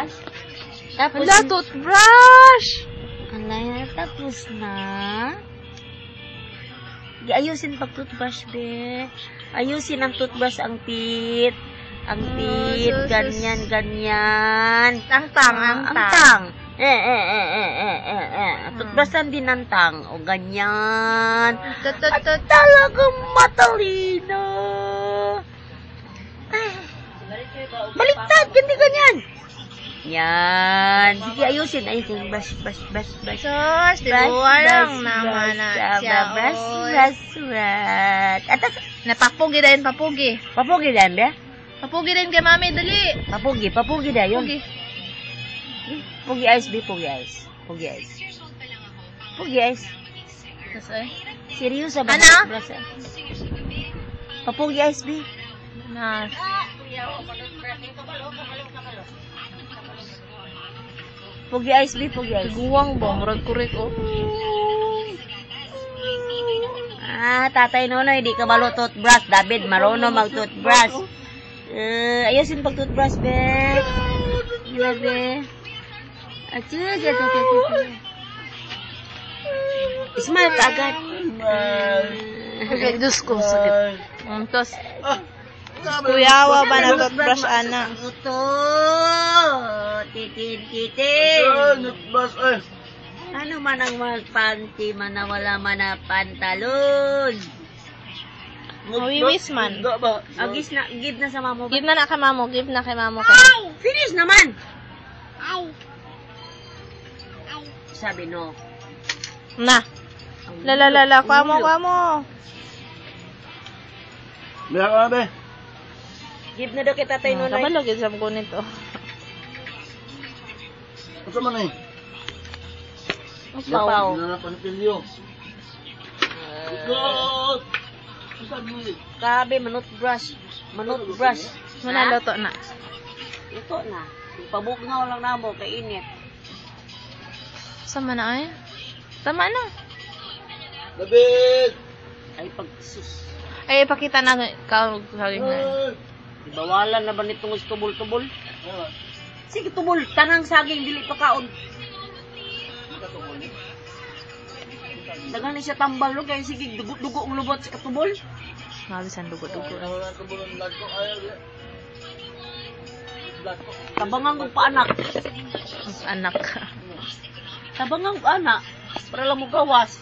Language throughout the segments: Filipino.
toothbrush. Tapos, Wala, toothbrush! alay, tapos na. Ayusin pag toothbrush, be. Ayusin ang toothbrush, ang teeth. Ang teeth, ganyan, ganyan. Ang tang. Toothbrushan din ang tang. O, ganyan. At talagang matalino. Baliktad, ganyan. Yan. Sige, ayusin. Brush. Sus, dibuwa lang naman na siya. Brush. Atas. Napapugi din, papugi. Papugi din, be? Papugi din kay mami, dali. Papugi din, yun. Pugi ice, be, pugi ice. Seryoso ba? Ano? Papugi ice, be. Na. Pugi ice, be, pugi ice. Guwang ba? Murag kurik, oh. Tatay Nonoy, di ka malo toothbrush. David, marunong mag-toothbrush. Ayusin pag toothbrush, be. Be. Smile ka agad. Okay, Diyos ko, sakit. Tapos, kuyawa ba na toothbrush, ana? Ito. Titin. Ano man ang panty man na wala man na pantalon? Mawiwis man. Agis na, give na sa mamo. Give na kay mamo. Finish naman! Sabi no. Na. Lalala, kwa mo. Bilang ka na, be. Give na daw kay Tatay Nonoy. Kabalog yun sa ko nito. Ito man eh. Papaw. Nanapanitilyo. God! Kabe, manot brush. Manaloto na. Ito na. Pabugnaw lang na mo, kainit. Sama na ay? Tama na. David! Ay, pagsus. Ay, ipakita na saging na. Bawalan na ba nitong tubol-tubol? Sige, tubol. Tanang saging, dili pa kaon. Dagan ni siya tambal, no? Kaya sige, dugo ang lubot sa katubol. Mabisan dugo-dugo. Tabangang kong paanak. Anak. Tabangang ko anak. Para lang mo gawas.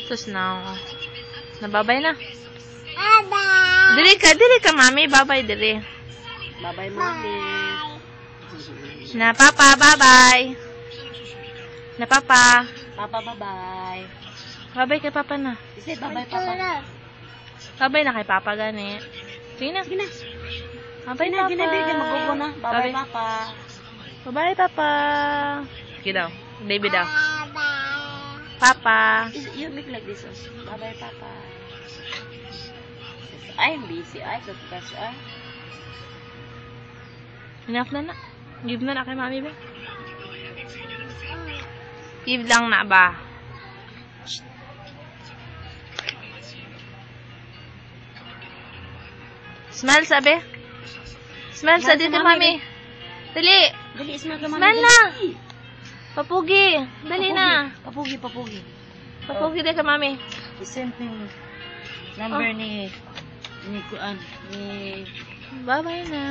Tapos na. Nababay na. Dili ka, mami. Babay, dili. Bye-bye, mami. Na, papa, bye-bye. Na, papa. Papa, bye-bye. Babay kay papa na. Say bye-bye, papa. Babay na kay papa, gani. Sige na. Babay, papa. Gina, magugo na. Bye-bye, Babay. papa. Bye-bye, papa. Sige daw. Baby daw. Papa. You make like this. Bye-bye, papa. I'm busy. I got cash. Enough na na. Give na kay mami ba? Give lang na ba? Smell sabi? Smell sa dito, mami. Dali. Dali, smell ka, mami. Smell na. Papugi. Dali na. Papugi. Papugi din ka, mami. The same thing. Number ni Kuan. Bye-bye na.